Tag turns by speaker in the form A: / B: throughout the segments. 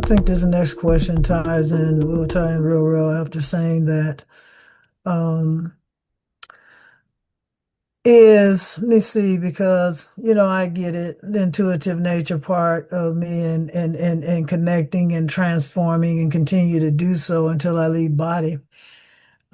A: think this next question ties in, will tie in real well after saying that. Um, let me see, because, I get it, the intuitive nature part of me and connecting and transforming and continue to do so until I leave body.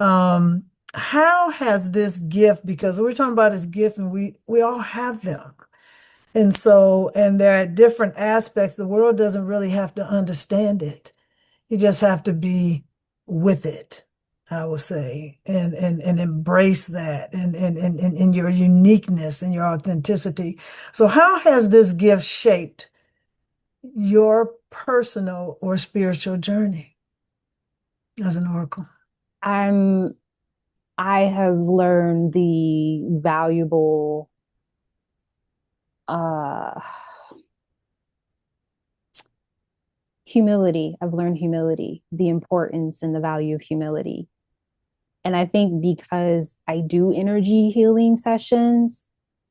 A: Um, how has this gift, because we're talking about this gift and we all have them. And they're at different aspects. The world doesn't really have to understand it. You just have to be with it, I will say, and embrace that and your uniqueness and your authenticity. So how has this gift shaped your personal or spiritual journey as an oracle?
B: I'm I have learned the valuable uh humility. I've learned humility, the importance and the value of humility. And I think because I do energy healing sessions,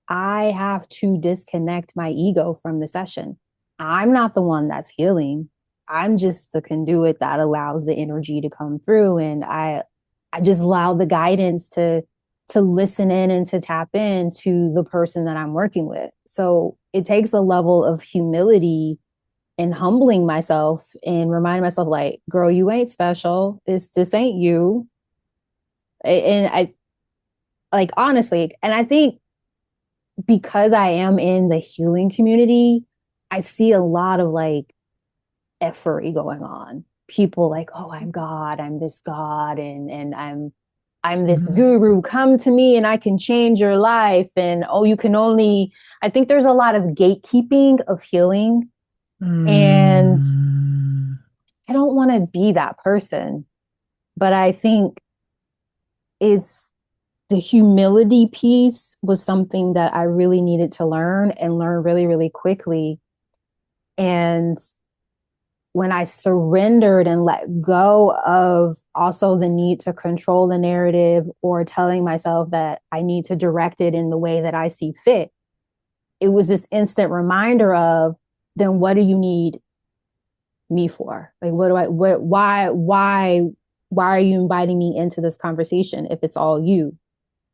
B: I have to disconnect my ego from the session. I'm not the one that's healing. I'm just the conduit that allows the energy to come through, and I just allow the guidance to listen in and to tap into the person that I'm working with. So it takes a level of humility and humbling myself and reminding myself, like, girl, you ain't special. This ain't you. And I like, honestly, and I think because I am in the healing community, I see a lot of like effery going on. People like, oh, I'm God, I'm this God, and I'm this
A: Mhm.
B: guru. Come to me and I can change your life. And oh, you can only, I think there's a lot of gatekeeping of healing. And
A: Mm.
B: I don't want to be that person. But I think it's the humility piece was something that I really needed to learn and learn really, really quickly. And when I surrendered and let go of also the need to control the narrative or telling myself that I need to direct it in the way that I see fit, it was this instant reminder of, then what do you need me for? Like, why are you inviting me into this conversation if it's all you?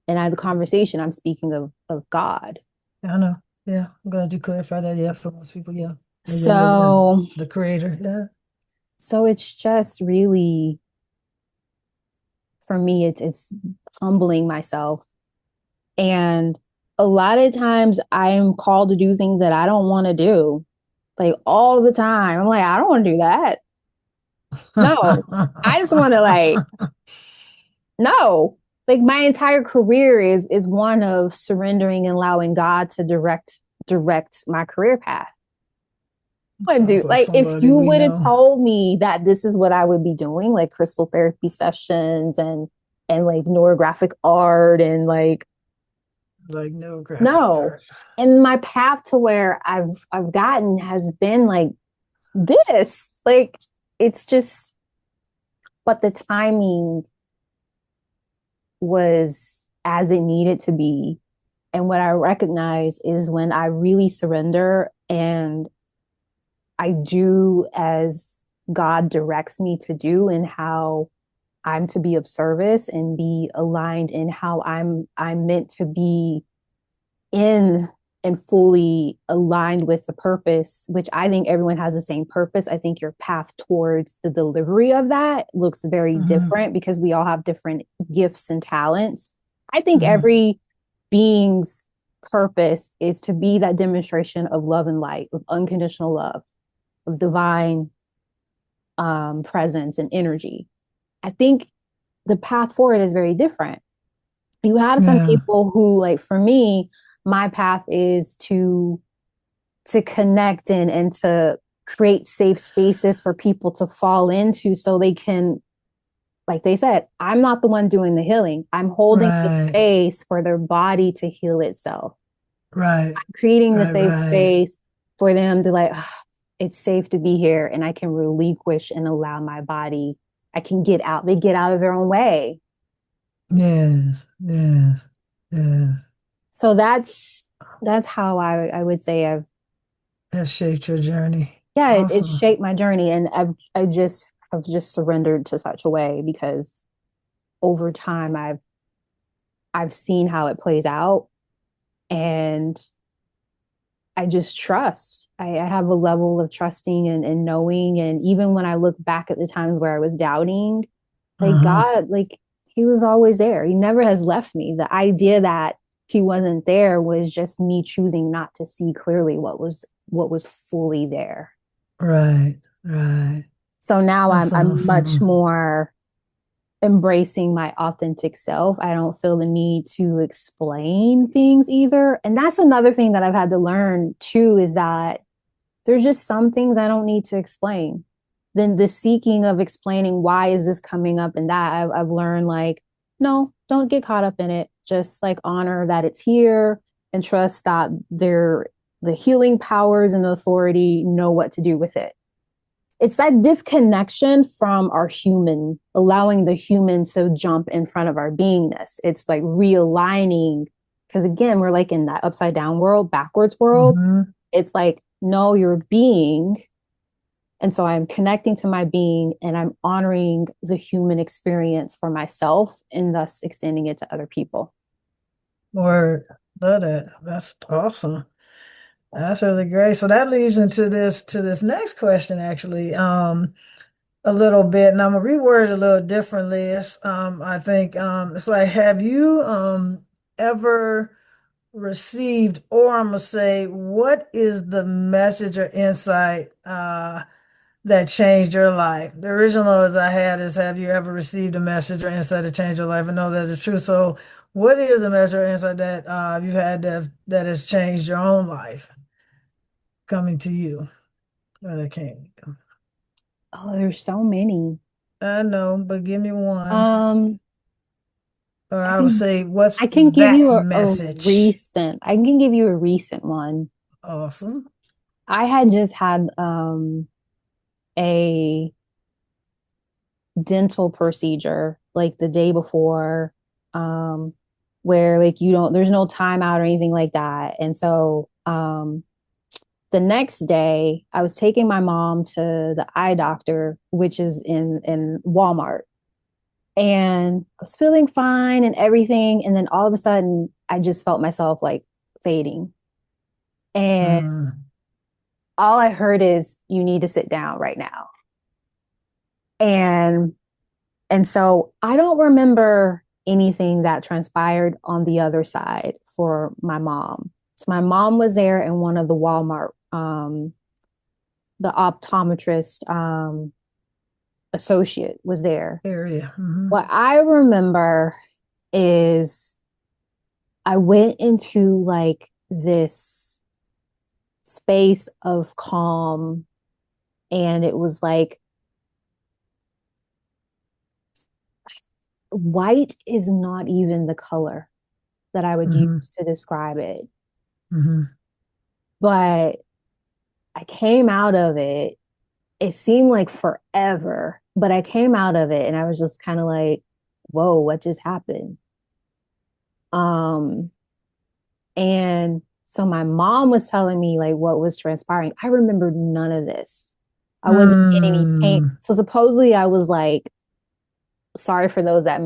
B: And the conversation, I'm speaking of God.
A: I know. Yeah, I'm glad you clarified that. Yeah, for most people, yeah. Again,
B: So,
A: the creator. Yeah.
B: so it's just really, for me, it's humbling myself. And a lot of times I am called to do things that I don't want to do. Like all the time. I'm like, I don't want to do that. No. I just want to like, no. Like my entire career is one of surrendering and allowing God to direct my career path. What,
A: Sounds
B: dude?
A: like
B: Like if
A: somebody
B: you
A: we
B: would have
A: know.
B: told me that this is what I would be doing, like crystal therapy sessions and like neurographic art and like,
A: Like no graphic
B: no.
A: art.
B: And my path to where I've gotten has been like this. Like it's just, but the timing was as it needed to be. And what I recognize is when I really surrender and I do as God directs me to do, and how I'm to be of service and be aligned in how I'm meant to be in and fully aligned with the purpose, which I think everyone has the same purpose. I think your path towards the delivery of that looks very
A: Hmm.
B: different because we all have different gifts and talents. I think
A: Hmm.
B: every being's purpose is to be that demonstration of love and light, of unconditional love, of divine presence and energy. I think the path forward is very different. You have some
A: Yeah.
B: people who, like for me, my path is to connect and to create safe spaces for people to fall into so they can, like they said, I'm not the one doing the healing. I'm holding the
A: Right.
B: space for their body to heal itself.
A: Right.
B: I'm creating the
A: Right.
B: safe
A: Right.
B: space for them to like, oh, it's safe to be here and I can relinquish and allow my body, I can get out. They get out of their own way.
A: Yes. Yes. Yes.
B: So that's how I would say I've
A: That shaped your journey.
B: yeah, it
A: Awesome.
B: shaped my journey, and I've just surrendered to such a way because over time I've seen how it plays out, and I just trust. I have a level of trusting and knowing. And even when I look back at the times where I was doubting, like
A: Uh-huh.
B: God, like He was always there. He never has left me. The idea that He wasn't there was just me choosing not to see clearly what was fully there.
A: Right, right.
B: So now
A: That's
B: I'm much
A: awesome.
B: more embracing my authentic self. I don't feel the need to explain things either. And that's another thing that I've had to learn too, is that there's just some things I don't need to explain. Then the seeking of explaining why is this coming up and that I've learned like, no, don't get caught up in it. Just like honor that it's here and trust that the healing powers and the authority know what to do with it. It's that disconnection from our human, allowing the human to jump in front of our beingness. It's like realigning, because again, we're like in that upside down world, backwards world.
A: Hmm.
B: It's like, no, you're being. And so I'm connecting to my being and I'm honoring the human experience for myself and thus extending it to other people.
A: Word. Love that. That's awesome. That's really great. So that leads into this next question actually. A little bit, and I'm gonna reword it a little differently. It's I think it's like, have you ever received, or I'm gonna say, what is the message or insight that changed your life? The original as I had is, have you ever received a message or insight that changed your life? I know that is true. So what is a message or insight that you've had that has changed your own life coming to you? Or that came.
B: Oh, there's so many.
A: I know, but give me one.
B: Um,
A: Or
B: I
A: I would
B: can
A: say, what's
B: I can give
A: that
B: you
A: message?
B: I can give you a recent one.
A: Awesome.
B: I had just had a dental procedure like the day before, um where like you don't there's no timeout or anything like that. And so the next day I was taking my mom to the eye doctor, which is in Walmart. And I was feeling fine and everything. And then all of a sudden I just felt myself like fading. And
A: Mm,
B: all I heard is, you need to sit down right now. And so I don't remember anything that transpired on the other side for my mom. So my mom was there in one of the Walmart, the optometrist associate was there.
A: area. Hmm.
B: What I remember is I went into like this space of calm, and it was like white is not even the color that I would
A: Hmm.
B: use to describe it.
A: Hmm.
B: But I came out of it. It seemed like forever, but I came out of it and I was just kind of like, whoa, what just happened? Um, and so my mom was telling me like what was transpiring. I remembered none of this. I wasn't in any pain.
A: Mm,
B: So supposedly I was like, sorry for those that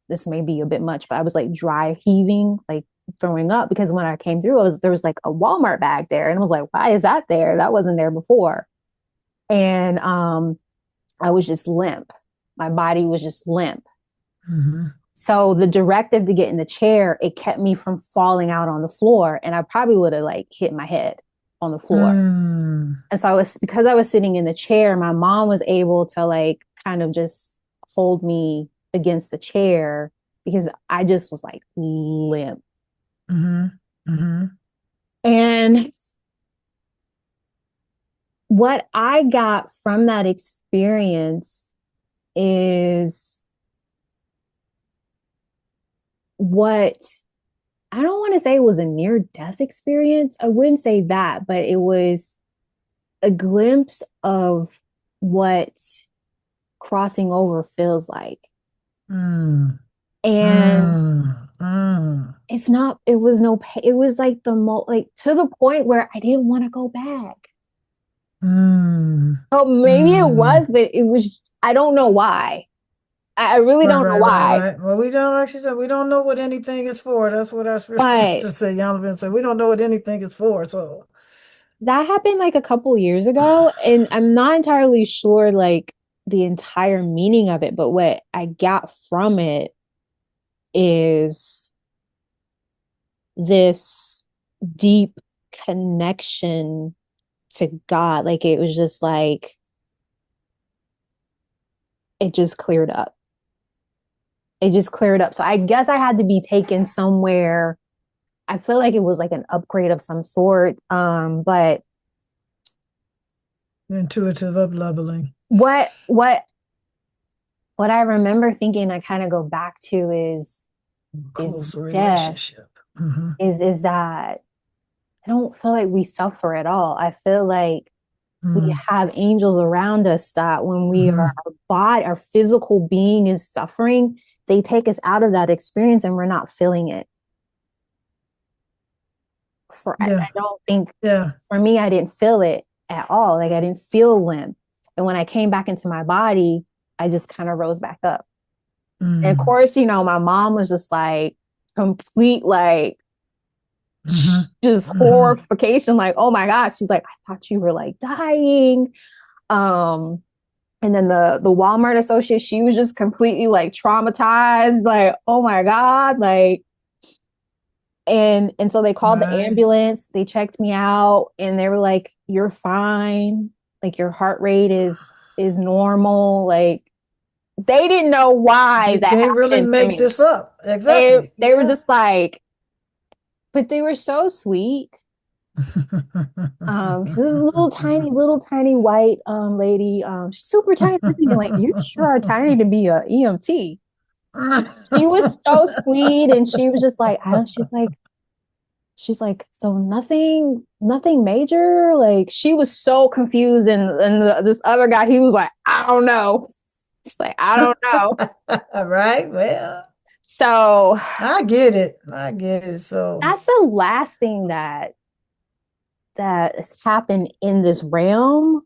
B: this may be a bit much, but I was like dry heaving, like throwing up, because when I came through, there was like a Walmart bag there, and I was like, why is that there? That wasn't there before. And I was just limp. My body was just limp.
A: hmm.
B: So the directive to get in the chair, it kept me from falling out on the floor, and I probably would have like hit my head on the floor.
A: Mm,
B: And so because I was sitting in the chair, my mom was able to like kind of just hold me against the chair because I just was like limp.
A: hmm. Hmm.
B: And what I got from that experience is what I don't want to say it was a near death experience. I wouldn't say that, but it was a glimpse of what crossing over feels like.
A: Mm,
B: And
A: mm, mm.
B: it was no, it was like like to the point where I didn't want to go back.
A: Mm,
B: So maybe it was,
A: mm.
B: but it was, I don't know why. I really
A: Right,
B: don't know
A: right, right,
B: why.
A: right. Well, we don't actually say we don't know what anything is for. That's what our spiritual
B: But
A: teacher said. Yonah said we don't know what anything is for. So,
B: that happened like a couple years ago, and I'm not entirely sure like the entire meaning of it, but what I got from it is this deep connection to God. Like it was just like it just cleared up. It just cleared up. So I guess I had to be taken somewhere. I feel like it was like an upgrade of some sort. But
A: intuitive up leveling,
B: what I remember thinking I kind of go back to is
A: closer
B: death,
A: relationship. Hmm.
B: is that I don't feel like we suffer at all. I feel like we
A: Mm.
B: have angels around us that when we are
A: Hmm.
B: our body, our physical being is suffering, they take us out of that experience and we're not feeling it. I
A: Yeah,
B: don't think
A: yeah.
B: for me, I didn't feel it at all. Like I didn't feel limp. And when I came back into my body, I just kind of rose back up. And of
A: Mm.
B: course, my mom was just like complete, like
A: Hmm.
B: just
A: Hmm.
B: horrification, like, oh my God. She's like, I thought you were like dying. Um, and then the Walmart associate, she was just completely like traumatized, like, oh my God, like, and so they called the
A: Right.
B: ambulance, they checked me out, and they were like, you're fine, like your heart rate is normal. Like they didn't know why
A: You
B: that
A: can't really
B: happened to
A: make
B: me.
A: this up.
B: they
A: Exactly.
B: they were
A: Yeah.
B: just like, but they were so sweet. Because this is a little tiny white lady. She's super tiny. I was thinking, like, you sure are tiny to be a EMT. She was so sweet, and she was just like, I don't. She's like, so nothing major. Like she was so confused, and this other guy, he was like, I don't know. It's like I don't know.
A: Right. Well,
B: So
A: I get it. I get it. So,
B: that's the last thing that has happened in this realm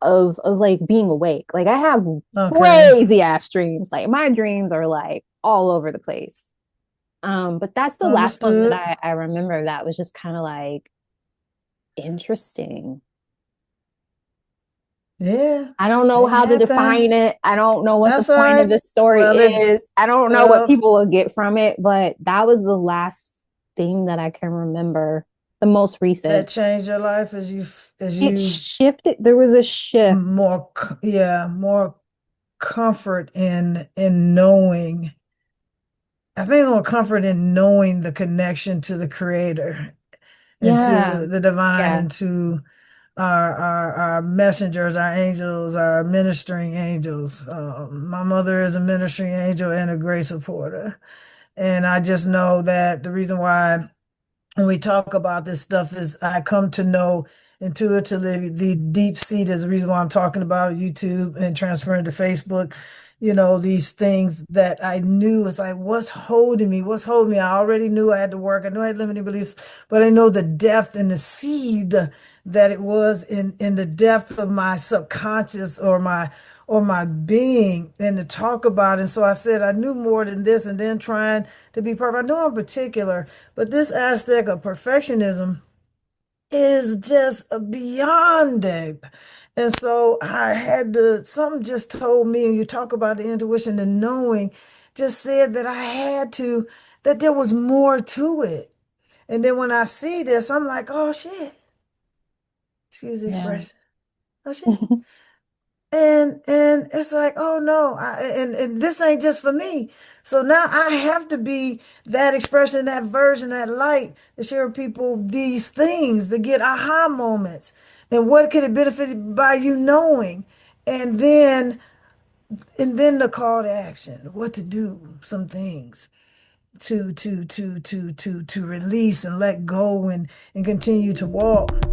B: of like being awake. Like I have
A: okay.
B: crazy ass dreams. Like my dreams are like all over the place. But that's the last one that
A: Understood.
B: I remember that was just kind of like interesting.
A: Yeah.
B: I don't know
A: They
B: how to
A: happen.
B: define it. I don't know what the
A: That's all
B: point of
A: right.
B: this story
A: Well, it,
B: is. I don't know what
A: well,
B: people will get from it, but that was the last thing that I can remember, the most recent.
A: that changed your life as
B: It
A: you
B: shifted. There was a shift.
A: yeah, more comfort in knowing. I think more comfort in knowing the connection to the creator and
B: Yeah.
A: to the divine
B: Yeah.
A: and to our messengers, our angels, our ministering angels. My mother is a ministering angel and a great supporter. And I just know that the reason why when we talk about this stuff is I come to know intuitively the deep seat is the reason why I'm talking about YouTube and transferring to Facebook. These things that I knew is like, what's holding me? What's holding me? I already knew I had to work. I knew I had limiting beliefs, but I know the depth and the seed that it was in the depth of my subconscious or my being and to talk about it. And so I said I knew more than this and then trying to be perfect. I know I'm particular, but this aspect of perfectionism is just beyond deep. And so I had to, something just told me, and you talk about the intuition and knowing, just said that I had to, that there was more to it. And then when I see this, I'm like, oh shit, excuse the
B: Yeah.
A: expression. Oh shit. And it's like, oh no, and this ain't just for me. So now I have to be that expression, that version, that light to share with people these things to get aha moments. And what could it benefit by you knowing? And then and then the call to action, what to do, some things to release and let go and continue to walk.